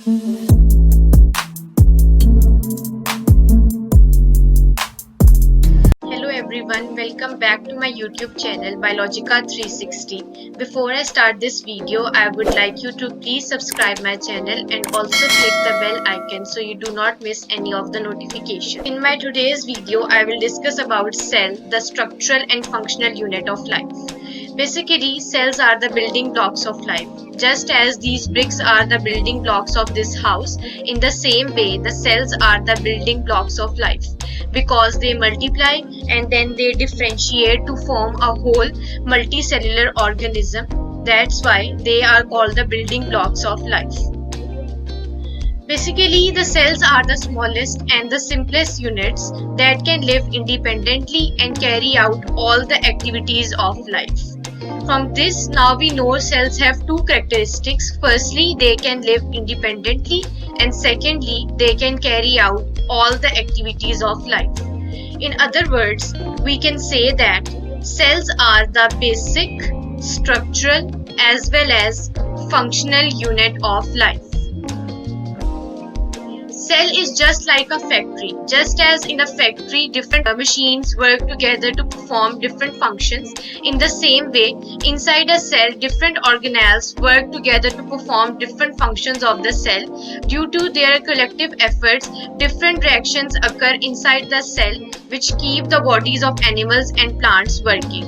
Hello everyone, welcome back to my YouTube channel Biologica 360. Before I start this video, I would like you to please subscribe my channel and also click the bell icon so you do not miss any of the notifications. In my today's video, I will discuss about cell, the structural and functional unit of life. Basically, cells are the building blocks of life. Just as these bricks are the building blocks of this house, in the same way, the cells are the building blocks of life because they multiply and then they differentiate to form a whole multicellular organism. That's why they are called the building blocks of life. Basically, the cells are the smallest and the simplest units that can live independently and carry out all the activities of life. From this, now we know cells have two characteristics. Firstly, they can live independently, and secondly, they can carry out all the activities of life. In other words, we can say that cells are the basic, structural, as well as functional unit of life. Cell is just like a factory. Just as in a factory, different machines work together to perform different functions, in the same way, inside a cell, different organelles work together to perform different functions of the cell. Due to their collective efforts, different reactions occur inside the cell, which keep the bodies of animals and plants working.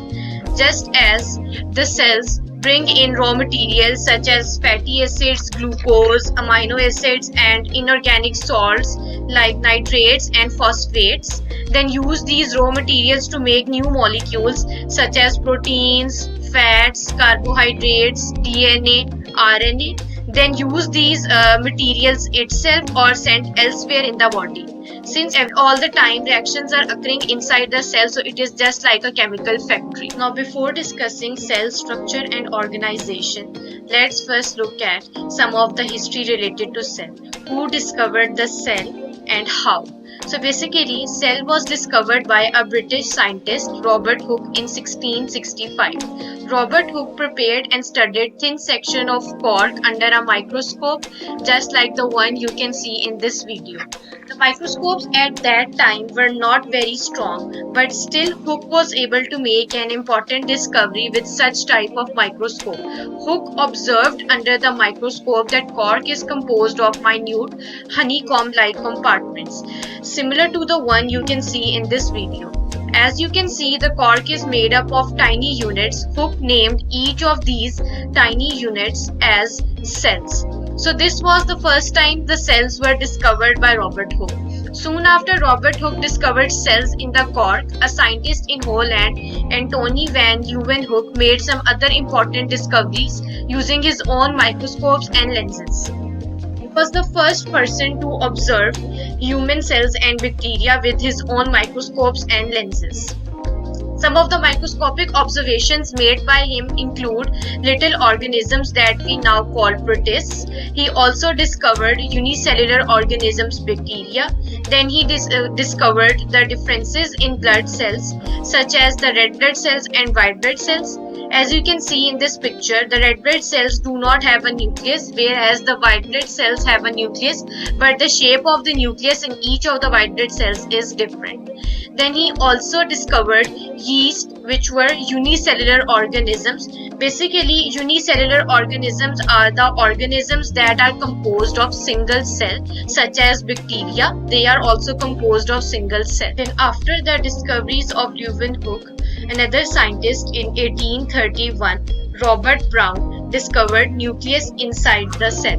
Just as the cells bring in raw materials such as fatty acids, glucose, amino acids, and inorganic salts like nitrates and phosphates, then use these raw materials to make new molecules such as proteins, fats, carbohydrates, DNA, RNA, then use these materials itself or sent elsewhere in the body. Since all the time reactions are occurring inside the cell, so it is just like a chemical factory. Now, before discussing cell structure and organization, let's first look at some of the history related to cell. Who discovered the cell and how? So basically, cell was discovered by a British scientist, Robert Hooke, in 1665. Robert Hooke prepared and studied thin section of cork under a microscope, just like the one you can see in this video. The microscopes at that time were not very strong, but still Hooke was able to make an important discovery with such type of microscope. Hooke observed under the microscope that cork is composed of minute honeycomb-like compartments, similar to the one you can see in this video. As you can see, the cork is made up of tiny units. Hooke named each of these tiny units as cells. So this was the first time the cells were discovered by Robert Hooke. Soon after Robert Hooke discovered cells in the cork, a scientist in Holland, Antony van Leeuwenhoek, made some other important discoveries using his own microscopes and lenses. He was the first person to observe human cells and bacteria with his own microscopes and lenses. Some of the microscopic observations made by him include little organisms that we now call protists. He also discovered unicellular organisms, bacteria. Then he discovered the differences in blood cells, such as the red blood cells and white blood cells. As you can see in this picture, the red blood cells do not have a nucleus, whereas the white blood cells have a nucleus, but the shape of the nucleus in each of the white blood cells is different. Then he also discovered yeast, which were unicellular organisms. Basically, unicellular organisms are the organisms that are composed of single cell, such as bacteria. They are also composed of single cell. Then after the discoveries of Leeuwenhoek, another scientist in 1831, Robert Brown, discovered nucleus inside the cell.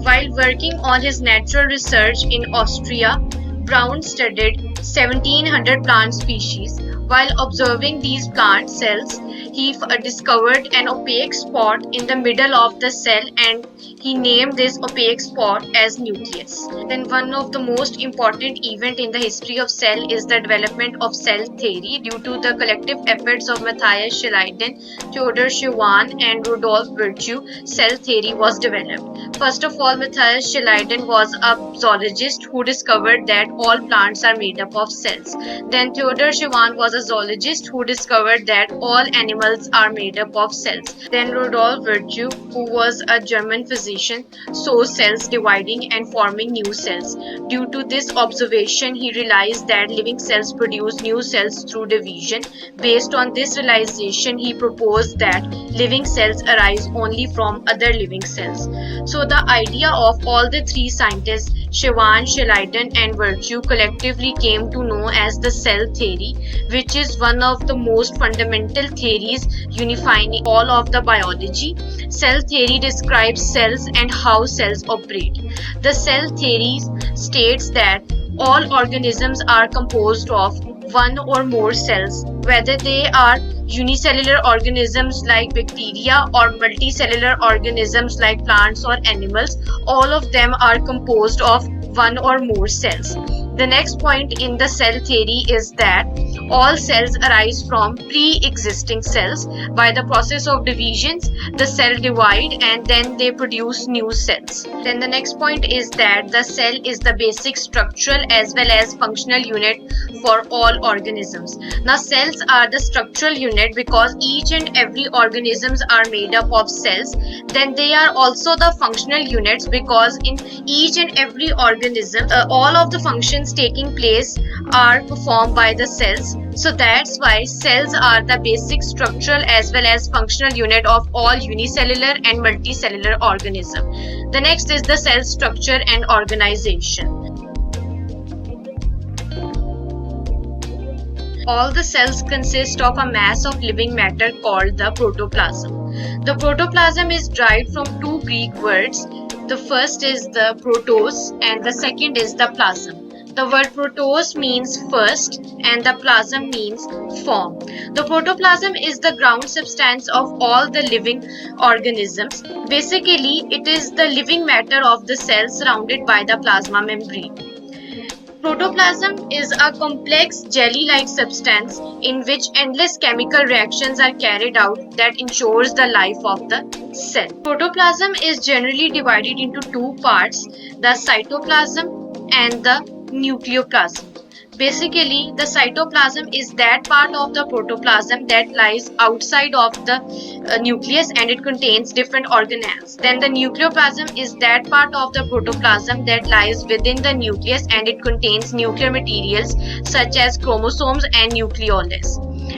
While working on his natural research in Austria, Brown studied 1700 plant species. While observing these plant cells, he discovered an opaque spot in the middle of the cell and he named this opaque spot as nucleus. Then one of the most important event in the history of cell is the development of cell theory. Due to the collective efforts of Matthias Schleiden, Theodor Schwann and Rudolf Virchow, cell theory was developed. First of all, Matthias Schleiden was a zoologist who discovered that all plants are made up of cells. Then Theodor Schwann was a zoologist who discovered that all animals animals are made up of cells. Then Rudolf Virchow, who was a German physician, saw cells dividing and forming new cells. Due to this observation, he realized that living cells produce new cells through division. Based on this realization, he proposed that living cells arise only from other living cells. So the idea of all the three scientists, Schwann, Schleiden and Virchow, collectively came to know as the cell theory, which is one of the most fundamental theories unifying all of the biology. Cell theory describes cells and how cells operate. The cell theory states that all organisms are composed of one or more cells, whether they are unicellular organisms like bacteria or multicellular organisms like plants or animals. All of them are composed of one or more cells. The next point in the cell theory is that all cells arise from pre-existing cells. By the process of divisions, the cell divide and then they produce new cells. Then the next point is that the cell is the basic structural as well as functional unit for all organisms. Now cells are the structural unit because each and every organisms are made up of cells. Then they are also the functional units because in each and every organism, all of the functions taking place are performed by the cells. So that's why cells are the basic structural as well as functional unit of all unicellular and multicellular organism. The next is the cell structure and organization. All the cells consist of a mass of living matter called the protoplasm. The protoplasm is derived from two Greek words. The first is the protos and the second is the plasm. The word protos means first and the plasm means form. The protoplasm is the ground substance of all the living organisms. Basically, it is the living matter of the cell surrounded by the plasma membrane. Protoplasm is a complex jelly-like substance in which endless chemical reactions are carried out that ensures the life of the cell. Protoplasm is generally divided into two parts, the cytoplasm and the nucleoplasm. Basically, the cytoplasm is that part of the protoplasm that lies outside of the nucleus and it contains different organelles. Then the nucleoplasm is that part of the protoplasm that lies within the nucleus and it contains nuclear materials such as chromosomes and nucleolus.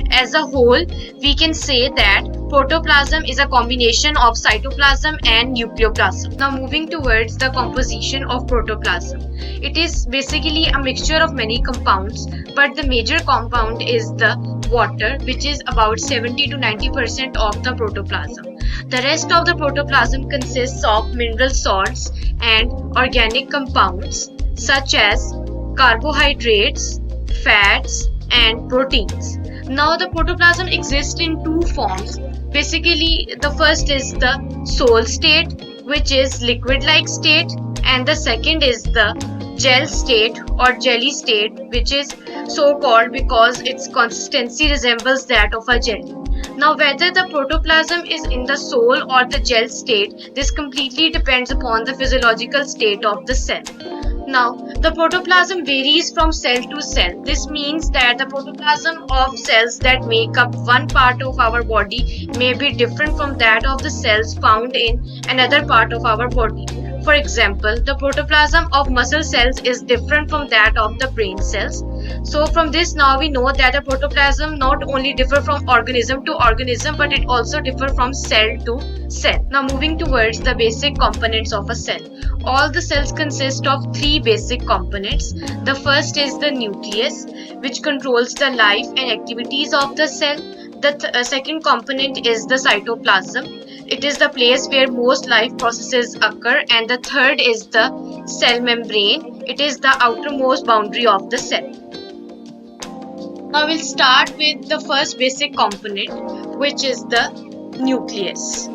As a whole, we can say that protoplasm is a combination of cytoplasm and nucleoplasm. Now moving towards the composition of protoplasm. It is basically a mixture of many compounds, but the major compound is the water, which is about 70 to 90% of the protoplasm. The rest of the protoplasm consists of mineral salts and organic compounds such as carbohydrates, fats, and proteins. Now the protoplasm exists in two forms. Basically, the first is the sol state, which is liquid-like state, and the second is the gel state or jelly state, which is so called because its consistency resembles that of a jelly. Now whether the protoplasm is in the sol or the gel state, this completely depends upon the physiological state of the cell. Now, the protoplasm varies from cell to cell. This means that the protoplasm of cells that make up one part of our body may be different from that of the cells found in another part of our body. For example, the protoplasm of muscle cells is different from that of the brain cells. So from this now we know that the protoplasm not only differ from organism to organism but it also differ from cell to cell. Now moving towards the basic components of a cell. All the cells consist of three basic components. The first is the nucleus, which controls the life and activities of the cell. The second component is the cytoplasm. It is the place where most life processes occur, and the third is the cell membrane. It is the outermost boundary of the cell. Now we'll start with the first basic component, which is the nucleus.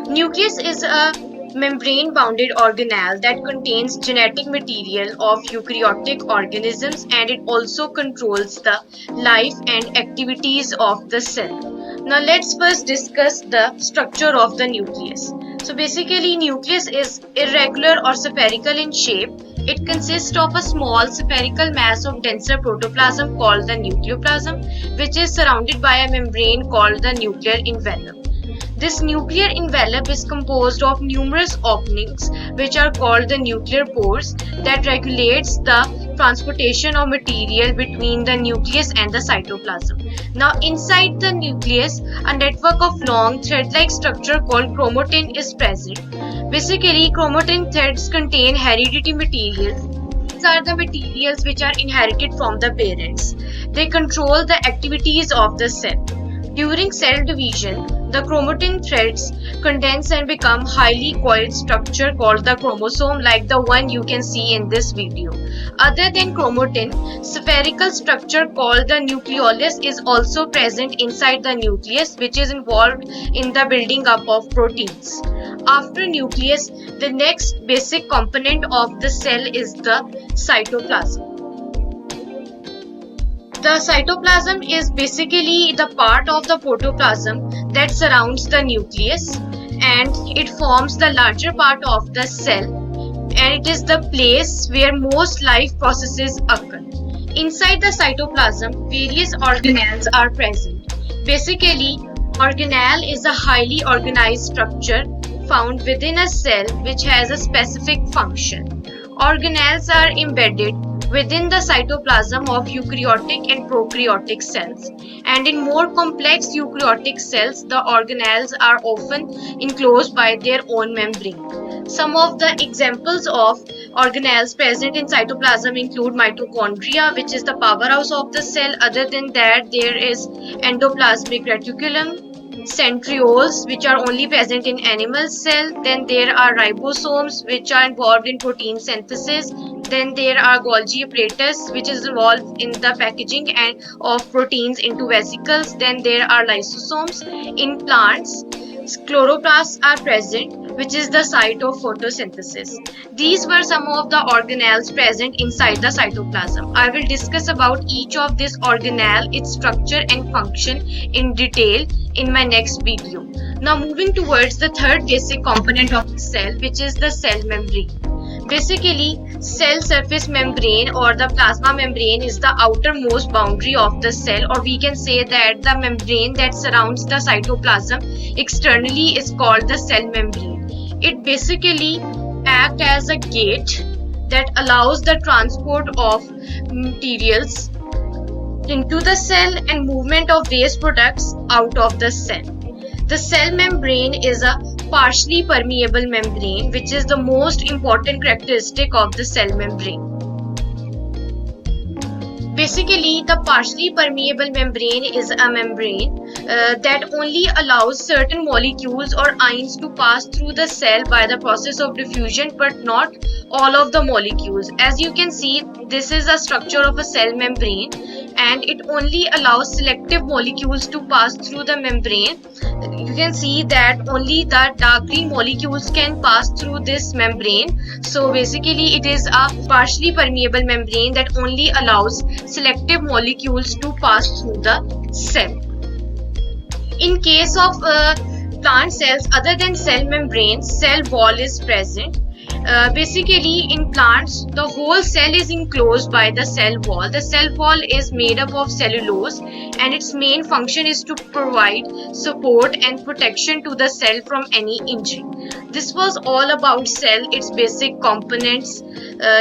Nucleus is a membrane-bounded organelle that contains genetic material of eukaryotic organisms, and it also controls the life and activities of the cell. Now let's first discuss the structure of the nucleus. So basically, nucleus is irregular or spherical in shape. It consists of a small spherical mass of denser protoplasm called the nucleoplasm, which is surrounded by a membrane called the nuclear envelope. This nuclear envelope is composed of numerous openings, which are called the nuclear pores, that regulates the transportation of material between the nucleus and the cytoplasm. Now, inside the nucleus, a network of long thread-like structure called chromatin is present. Basically, chromatin threads contain hereditary materials. These are the materials which are inherited from the parents. They control the activities of the cell. During cell division, the chromatin threads condense and become highly coiled structure called the chromosome, like the one you can see in this video. Other than chromatin, spherical structure called the nucleolus is also present inside the nucleus, which is involved in the building up of proteins. After nucleus, the next basic component of the cell is the cytoplasm. The cytoplasm is basically the part of the protoplasm that surrounds the nucleus, and it forms the larger part of the cell, and it is the place where most life processes occur. Inside the cytoplasm, various organelles are present. Basically, organelle is a highly organized structure found within a cell which has a specific function. Organelles are embedded within the cytoplasm of eukaryotic and prokaryotic cells, and in more complex eukaryotic cells, the organelles are often enclosed by their own membrane. Some of the examples of organelles present in cytoplasm include mitochondria, which is the powerhouse of the cell. Other than that, there is endoplasmic reticulum, centrioles, which are only present in animal cell. Then there are ribosomes, which are involved in protein synthesis. Then there are Golgi apparatus, which is involved in the packaging and of proteins into vesicles. Then there are lysosomes. In plants, chloroplasts are present, which is the site of photosynthesis. These were some of the organelles present inside the cytoplasm. I will discuss about each of this organelle, its structure and function in detail in my next video. Now moving towards the third basic component of the cell, which is the cell membrane. Basically, cell surface membrane or the plasma membrane is the outermost boundary of the cell, or we can say that the membrane that surrounds the cytoplasm externally is called the cell membrane. It basically acts as a gate that allows the transport of materials into the cell and movement of waste products out of the cell. The cell membrane is a partially permeable membrane, which is the most important characteristic of the cell membrane. Basically, the partially permeable membrane is a membrane that only allows certain molecules or ions to pass through the cell by the process of diffusion, but not all of the molecules. As you can see, this is a structure of a cell membrane, and it only allows selective molecules to pass through the membrane. You can see that only the dark green molecules can pass through this membrane. So basically, it is a partially permeable membrane that only allows selective molecules to pass through the cell. In case of plant cells, other than cell membrane, cell wall is present. Basically, in plants, the whole cell is enclosed by the cell wall. The cell wall is made up of cellulose, and its main function is to provide support and protection to the cell from any injury. This was all about cell, its basic components,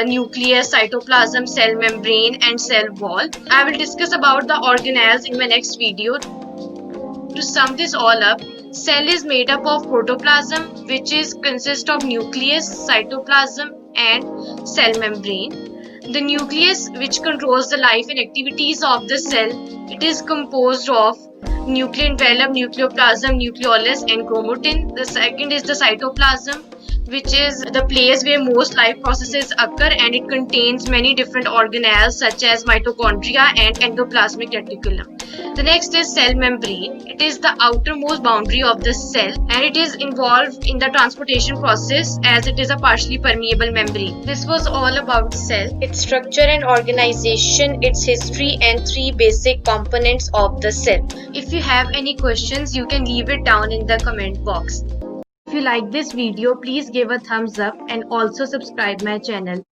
nucleus, cytoplasm, cell membrane, and cell wall. I will discuss about the organelles in my next video. To sum this all up, cell is made up of protoplasm, which consists of nucleus, cytoplasm, and cell membrane. The nucleus, which controls the life and activities of the cell, it is composed of nuclear envelope, nucleoplasm, nucleolus, and chromatin. The second is the cytoplasm, which is the place where most life processes occur, and it contains many different organelles such as mitochondria and endoplasmic reticulum. The next is cell membrane. It is the outermost boundary of the cell, and it is involved in the transportation process as it is a partially permeable membrane. This was all about cell, its structure and organization, its history, and three basic components of the cell. If you have any questions, you can leave it down in the comment box. If you like this video, please give a thumbs up and also subscribe my channel.